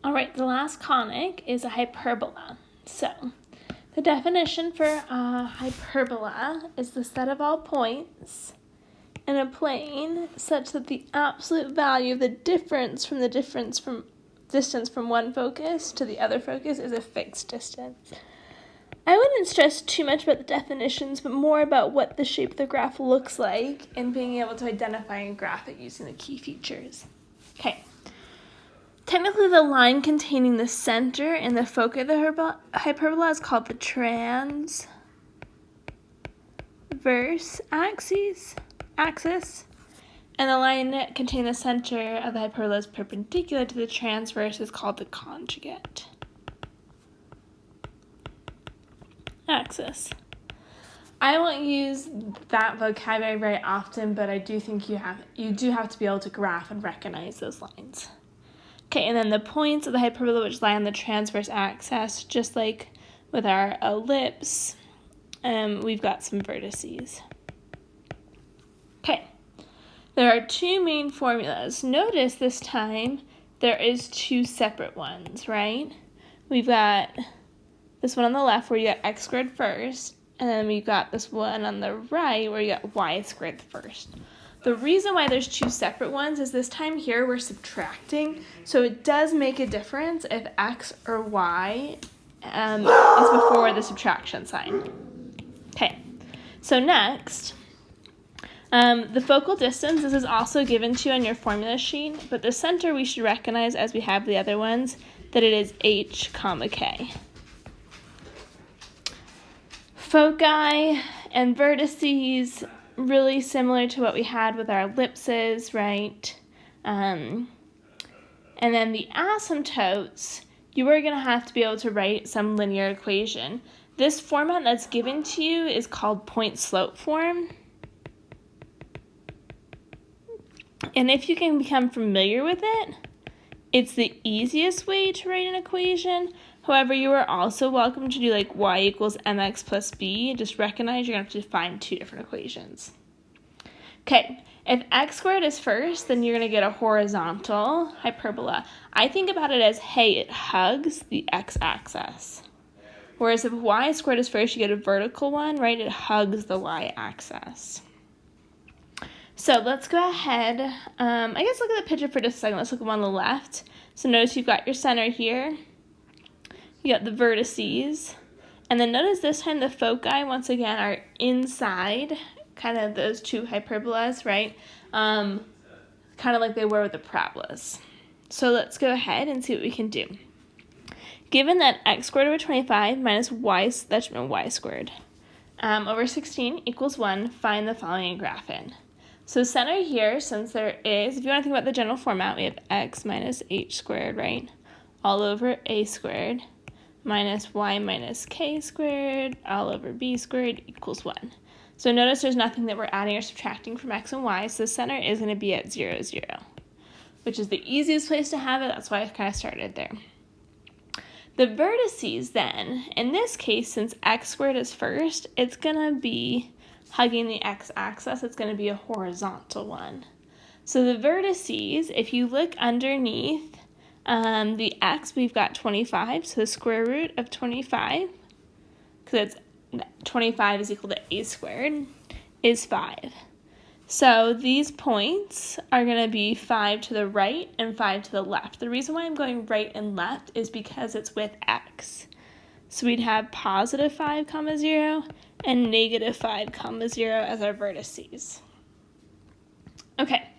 All right, the last conic is a hyperbola. So, the definition for a hyperbola is the set of all points in a plane such that the absolute value of the distance from one focus to the other focus is a fixed distance. I wouldn't stress too much about the definitions, but more about what the shape of the graph looks like and being able to identify and graph it using the key features. Okay. Technically, the line containing the center and the focus of the hyperbola is called the transverse axis, and the line containing the center of the hyperbola is perpendicular to the transverse is called the conjugate axis. I won't use that vocabulary very often, but I do think you do have to be able to graph and recognize those lines. Okay, and then the points of the hyperbola which lie on the transverse axis, just like with our ellipse, we've got some vertices. Okay, there are two main formulas. Notice this time there is two separate ones, right? We've got this one on the left where you got x squared first, and then we've got this one on the right where you got y squared first. The reason why there's two separate ones is this time here we're subtracting, so it does make a difference if x or y is before the subtraction sign. Okay, so next, the focal distance, this is also given to you on your formula sheet, but the center we should recognize as we have the other ones, that it is h comma k. Foci and vertices, really similar to what we had with our ellipses, right? And then the asymptotes, you are going to have to be able to write some linear equation. This format that's given to you is called point-slope form. And if you can become familiar with it, it's the easiest way to write an equation. However, you are also welcome to do like y equals mx plus b. Just recognize you're going to have to find two different equations. Okay, if x squared is first, then you're going to get a horizontal hyperbola. I think about it as, hey, it hugs the x-axis. Whereas if y squared is first, you get a vertical one, right? It hugs the y-axis. So let's go ahead. I guess look at the picture for just a second. Let's look at one on the left. So notice you've got your center here. You got the vertices. And then notice this time the foci, once again, are inside kind of those two hyperbolas, right? Kind of like they were with the parabolas. So let's go ahead and see what we can do. Given that x squared over 25 minus y, that should be y squared, over 16 equals 1, find the following and graph it. So center here, since there is, if you want to think about the general format, we have x minus h squared, right? All over a squared minus y minus k squared all over b squared equals 1. So notice there's nothing that we're adding or subtracting from x and y, so the center is going to be at 0, 0, which is the easiest place to have it. That's why I kind of started there. The vertices then, in this case, since x squared is first, it's going to be hugging the x-axis. It's going to be a horizontal one. So the vertices, if you look underneath the x, we've got 25, so the square root of 25, because it's 25 is equal to a squared, is 5. So these points are going to be 5 to the right and 5 to the left. The reason why I'm going right and left is because it's with x. So we'd have positive 5, 0 and negative 5, 0 as our vertices. Okay.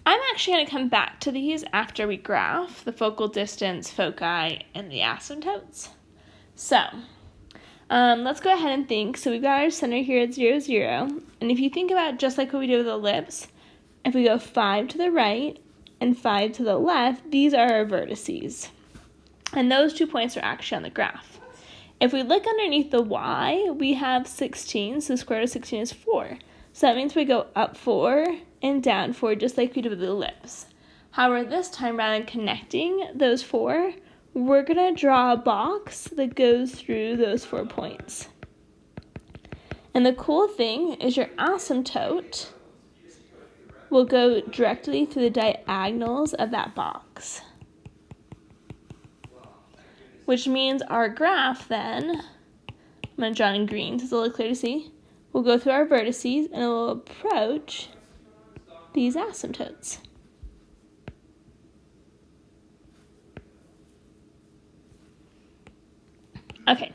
I'm actually going to come back to these after we graph the focal distance, foci, and the asymptotes. So, let's go ahead and think. So we've got our center here at 0, 0. And if you think about just like what we did with the ellipse, if we go 5 to the right and 5 to the left, these are our vertices. And those 2 points are actually on the graph. If we look underneath the y, we have 16. So the square root of 16 is 4. So that means we go up 4 and down 4, just like we did with the ellipse. However, this time, rather than connecting those 4, we're going to draw a box that goes through those 4 points. And the cool thing is your asymptote will go directly through the diagonals of that box. which means our graph then, I'm going to draw in green so it's a little clear to see, we'll go through our vertices and it will approach these asymptotes. Okay,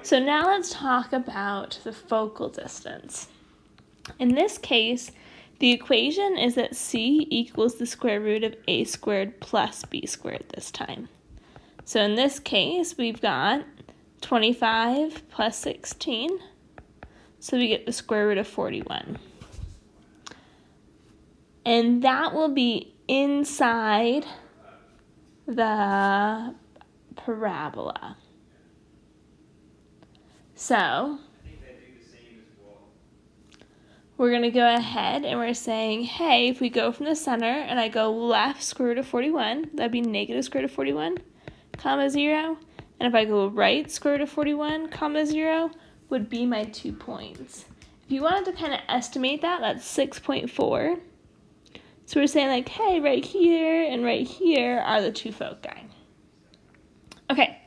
so now let's talk about the focal distance. In this case, the equation is that c equals the square root of a squared plus b squared this time. So in this case, we've got 25 plus 16, so we get the square root of 41. And that will be inside the parabola. So we're going to go ahead and we're saying, hey, if we go from the center and I go left square root of 41, that'd be negative square root of 41, comma 0. And if I go right square root of 41, comma 0, would be my 2 points. If you wanted to kind of estimate that, that's 6.4. So we're saying like, hey, right here and right here are the two foci. Okay,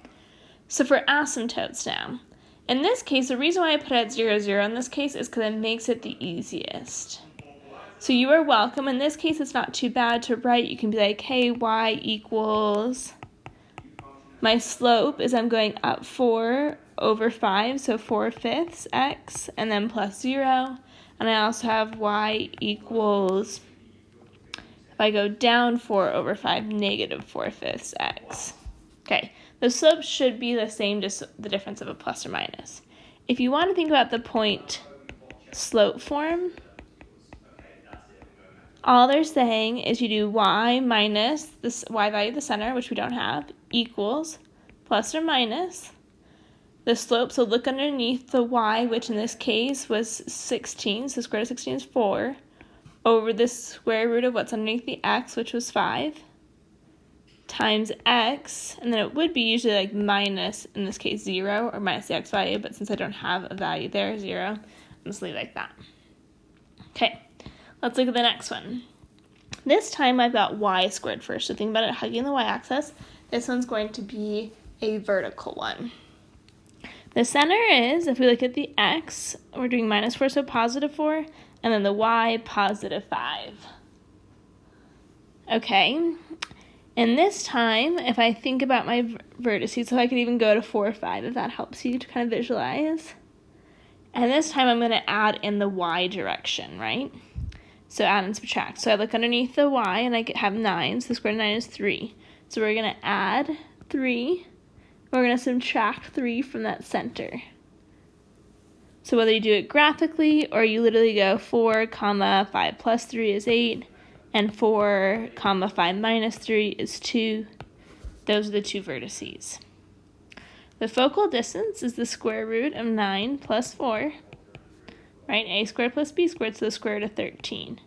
so for asymptotes now. In this case, the reason why I put it at 0, 0 in this case is because it makes it the easiest. So you are welcome. In this case, it's not too bad to write. You can be like, hey, y equals, my slope is I'm going up 4 over 5, so 4/5 x, and then plus 0. And I also have y equals, if I go down 4 over 5, negative 4/5 x. Okay. The slope should be the same, just the difference of a plus or minus. If you want to think about the point slope form, all they're saying is you do y minus the y value of the center, which we don't have, equals plus or minus the slope. So look underneath the y, which in this case was 16, so square root of 16 is 4, over the square root of what's underneath the x, which was 5. Times x, and then it would be usually like minus, in this case, 0, or minus the x value, but since I don't have a value there, 0, I'm just leave it like that. Okay, let's look at the next one. This time I've got y squared first, so think about it hugging the y-axis. This one's going to be a vertical one. The center is, if we look at the x, we're doing minus 4, so positive 4, and then the y, positive 5. Okay. And this time, if I think about my vertices, so I could even go to 4 or 5 if that helps you to kind of visualize. And this time I'm going to add in the y direction, right? So add and subtract. So I look underneath the y and I have 9, so the square root of 9 is 3. So we're going to add 3. We're going to subtract 3 from that center. So whether you do it graphically or you literally go 4, 5 plus 3 is 8. And 4, 5 minus 3 is 2. Those are the two vertices. The focal distance is the square root of 9 plus 4, right? A squared plus b squared, so the square root of 13.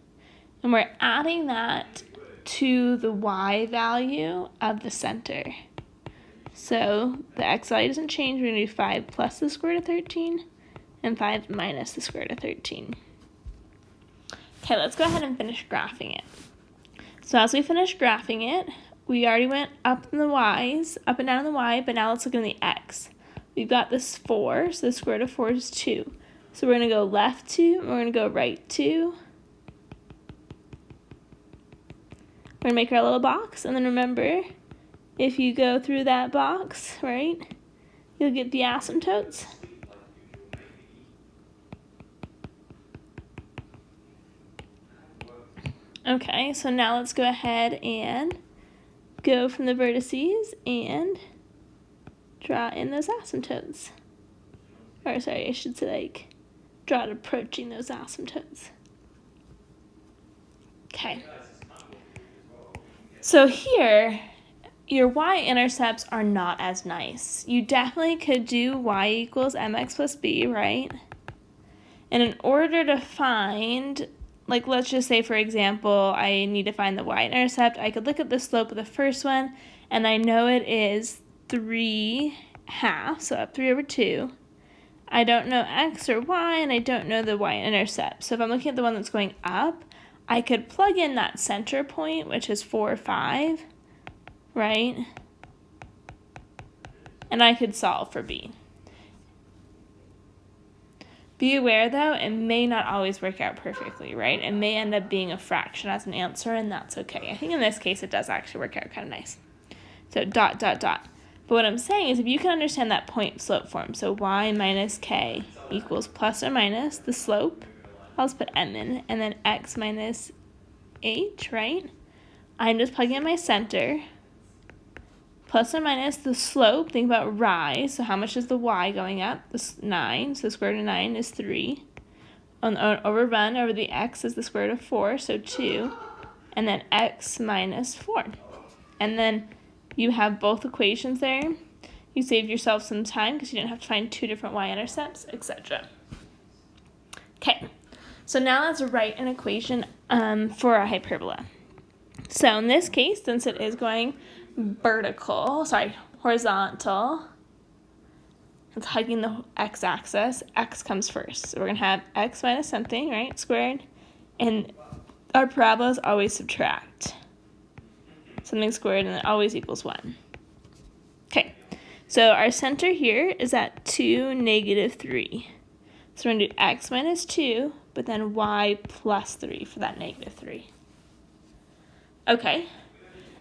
And we're adding that to the y value of the center. So the x value doesn't change. We're going to do 5 plus the square root of 13 and 5 minus the square root of 13. Okay, let's go ahead and finish graphing it. So as we finish graphing it, we already went up in the y's, up and down in the y, but now let's look at the x. We've got this 4, so the square root of 4 is 2. So we're going to go left 2, and we're going to go right 2. We're going to make our little box, and then remember, if you go through that box, right, you'll get the asymptotes. Okay, so now let's go ahead and go from the vertices and draw in those asymptotes. Or sorry, I should say like draw it approaching those asymptotes. Okay. So here, your y-intercepts are not as nice. You definitely could do y equals mx plus b, right? And in order to find, like let's just say for example, I need to find the y-intercept, I could look at the slope of the first one, and I know it is 3/2, so up 3 over 2. I don't know x or y, and I don't know the y-intercept. So if I'm looking at the one that's going up, I could plug in that center point, which is 4, 5, right? and I could solve for b. Be aware, though, it may not always work out perfectly, right? It may end up being a fraction as an answer, and that's okay. I think in this case it does actually work out kind of nice. So dot, dot, dot. But what I'm saying is if you can understand that point slope form, so y minus k equals plus or minus the slope, I'll just put m in, and then x minus h, right? I'm just plugging in my center. Plus or minus the slope, think about rise, so how much is the y going up? This 9, so the square root of 9 is 3. Overrun over the x is the square root of 4, so 2. And then x minus 4. And then you have both equations there. You saved yourself some time because you didn't have to find 2 different y-intercepts, etc. Okay, so now let's write an equation for a hyperbola. So in this case, since it is going horizontal, it's hugging the x-axis, x comes first. So we're going to have x minus something, right, squared, and our parabolas always subtract. Something squared, and it always equals 1. Okay, so our center here is at 2, negative 3. So we're going to do x minus 2, but then y plus 3 for that negative 3. Okay.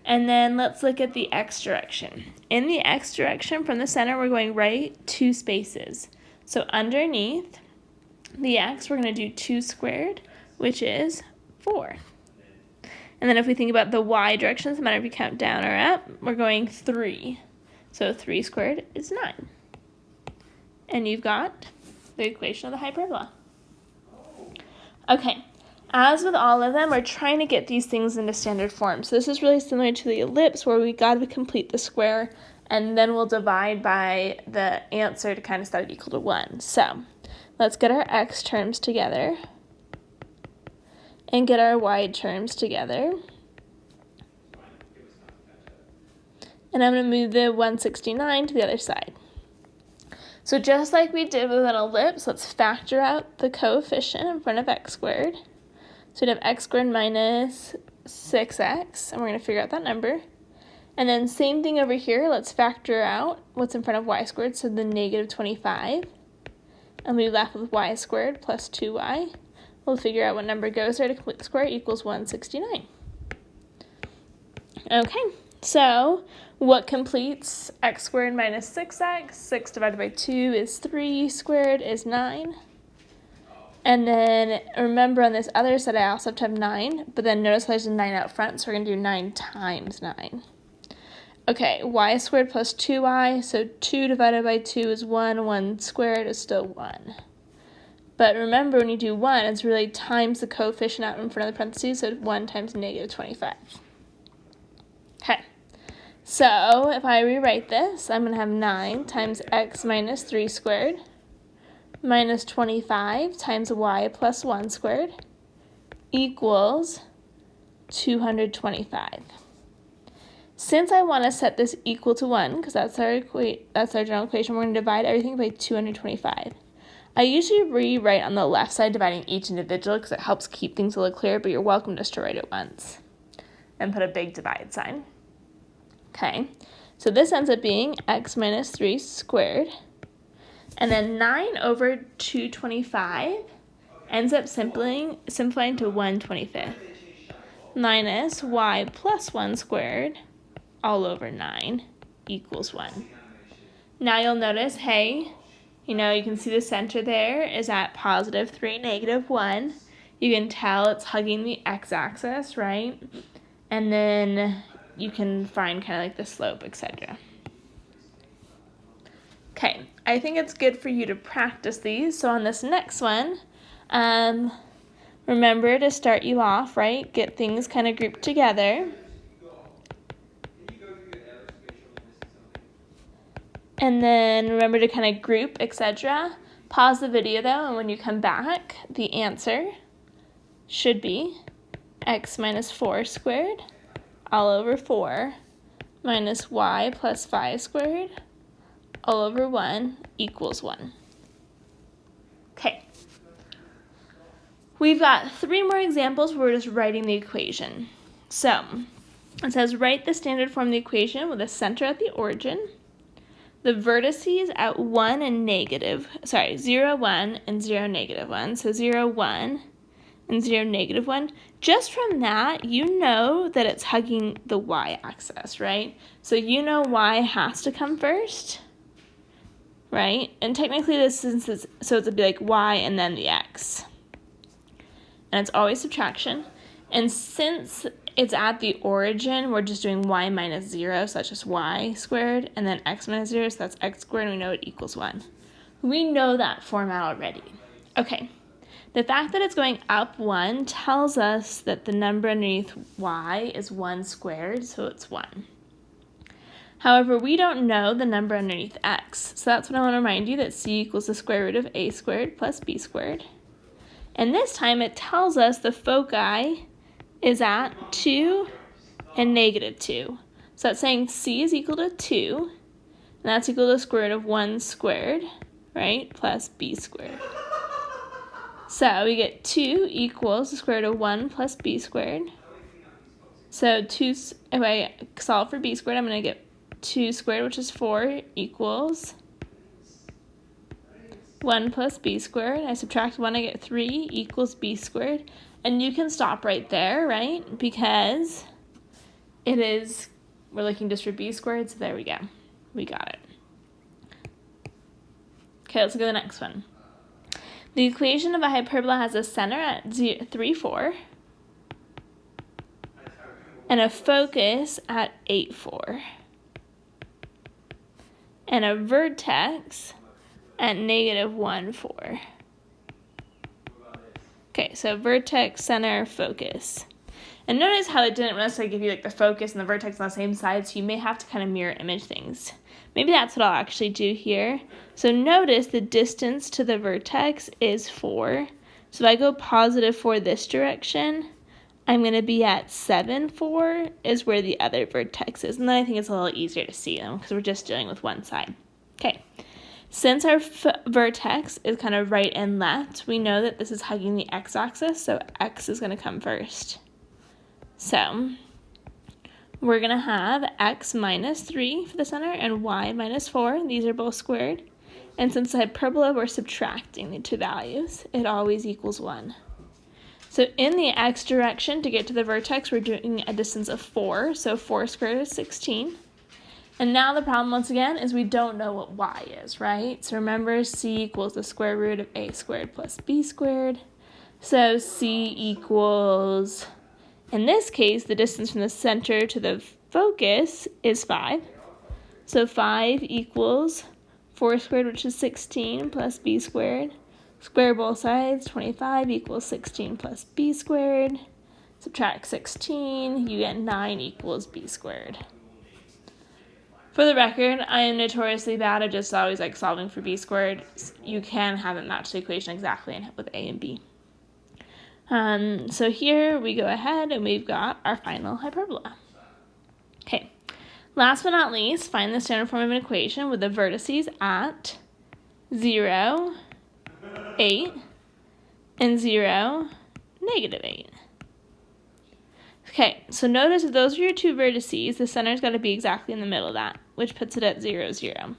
And then let's look at the x direction. In the x direction, from the center, we're going right 2 spaces. So underneath the x, we're going to do 2 squared, which is 4. And then if we think about the y direction, no matter if you count down or up, we're going 3. So 3 squared is 9. And you've got the equation of the hyperbola. Okay. As with all of them, we're trying to get these things into standard form. So this is really similar to the ellipse where we got to complete the square and then we'll divide by the answer to kind of set it equal to 1. So let's get our x terms together and get our y terms together. And I'm going to move the 169 to the other side. So just like we did with an ellipse, let's factor out the coefficient in front of x squared. So we'd have x squared minus 6x, and we're going to figure out that number. And then same thing over here, let's factor out what's in front of y squared, so the negative 25. And we'll be left with y squared plus 2y. We'll figure out what number goes there to complete the square equals 169. Okay, so what completes x squared minus 6x? 6 divided by 2 is 3, squared is 9. And then remember on this other side I also have to have 9, but then notice there's a 9 out front, so we're going to do 9 times 9. Okay, y squared plus 2y, so 2 divided by 2 is 1, 1 squared is still 1. But remember when you do 1, it's really times the coefficient out in front of the parentheses, so 1 times negative 25. Okay, so if I rewrite this, I'm going to have 9 times x minus 3 squared minus 25 times y plus 1 squared equals 225. Since I want to set this equal to 1, because that's our general equation, we're going to divide everything by 225. I usually rewrite on the left side, dividing each individual, because it helps keep things a little clearer, but you're welcome just to write it once and put a big divide sign. Okay, so this ends up being x minus 3 squared. And then 9 over 225 ends up simplifying to 1/25 minus y plus 1 squared all over 9 equals 1. Now you'll notice, hey, you can see the center there is at positive 3, negative 1. You can tell it's hugging the x-axis, right? And then you can find kind of like the slope, etc. Okay, I think it's good for you to practice these. So on this next one, remember to start you off, right? Get things kind of grouped together. And then remember to kind of group, etc. Pause the video though, and when you come back, the answer should be x minus 4 squared all over 4 minus y plus 5 squared all over 1 equals 1. Okay. We've got 3 more examples where we're just writing the equation. So, it says write the standard form of the equation with a center at the origin. the vertices at 1 and 0, 1, and 0, -1. So 0, 1, and 0, -1. Just from that, you know that it's hugging the y-axis, right? So you know y has to come first, right? And technically this is, so it's be like y and then the x. And it's always subtraction. And since it's at the origin, we're just doing y minus 0, so that's just y squared, and then x minus 0, so that's x squared, and we know it equals 1. We know that format already. Okay, the fact that it's going up 1 tells us that the number underneath y is 1 squared, so it's 1. However, we don't know the number underneath x, so that's what I want to remind you, that c equals the square root of a squared plus b squared. And this time it tells us the foci is at 2 and -2. So that's saying c is equal to 2, and that's equal to the square root of 1 squared, right, plus b squared. So we get 2 equals the square root of 1 plus b squared. So if I solve for b squared, I'm going to get 2 squared, which is 4, equals 1 plus b squared. I subtract 1, I get 3, equals b squared. And you can stop right there, right? Because we're looking just for b squared, so there we go. We got it. Okay, let's go to the next one. The equation of a hyperbola has a center at 3, 4, and a focus at 8, 4, and a vertex at -1, 4. Okay, so vertex, center, focus. And notice how it didn't necessarily give you like the focus and the vertex on the same side, so you may have to kind of mirror image things. Maybe that's what I'll actually do here. So notice the distance to the vertex is 4. So if I go positive 4 this direction, I'm going to be at 7, 4 is where the other vertex is. And then I think it's a little easier to see them because we're just dealing with one side. Okay. Since our vertex is kind of right and left, we know that this is hugging the x-axis, so x is going to come first. So we're going to have x minus 3 for the center and y minus 4. These are both squared. And since the hyperbola, we're subtracting the two values. It always equals 1. So in the x direction, to get to the vertex, we're doing a distance of 4. So 4 squared is 16. And now the problem, once again, is we don't know what y is, right? So remember, c equals the square root of a squared plus b squared. So c equals, in this case, the distance from the center to the focus is 5. So 5 equals 4 squared, which is 16, plus b squared. Square both sides, 25 equals 16 plus b squared. Subtract 16, you get 9 equals b squared. For the record, I am notoriously bad at just always like solving for b squared. You can have it match the equation exactly with a and b. So here we go ahead and we've got our final hyperbola. Okay, last but not least, find the standard form of an equation with the vertices at 0, 8, and 0, -8. Okay, so notice if those are your two vertices, the center's got to be exactly in the middle of that, which puts it at 0, 0.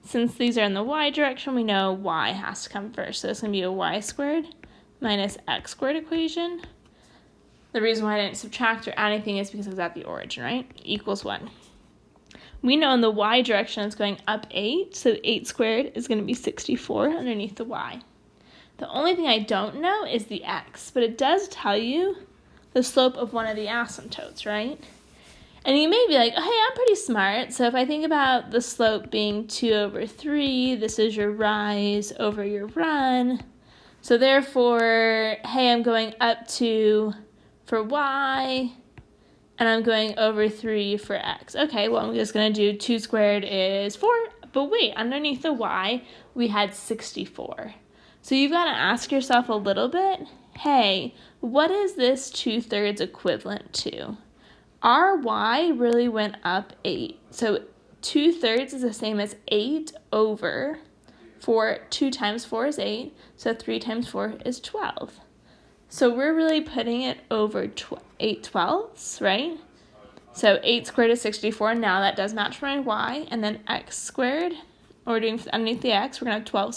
Since these are in the y direction, we know y has to come first. So it's going to be a y squared minus x squared equation. The reason why I didn't subtract or add anything is because it was at the origin, right? Equals 1. We know in the y direction it's going up 8, so 8 squared is going to be 64 underneath the y. The only thing I don't know is the x, but it does tell you the slope of one of the asymptotes, right? And you may be like, oh, hey, I'm pretty smart. So if I think about the slope being 2 over 3, this is your rise over your run. So therefore, hey, I'm going up 2 for y, and I'm going over 3 for x. Okay, well, I'm just going to do 2 squared is 4. But wait, underneath the y, we had 64. So you've got to ask yourself a little bit, hey, what is this 2/3 equivalent to? Our y really went up 8. So 2/3 is the same as 8 over 4. 2 times 4 is 8. So 3 times 4 is 12. So we're really putting it over 8/12, right? So 8 squared is 64. Now that does match my y. And then x squared, or we're doing underneath the x, we're going to have 12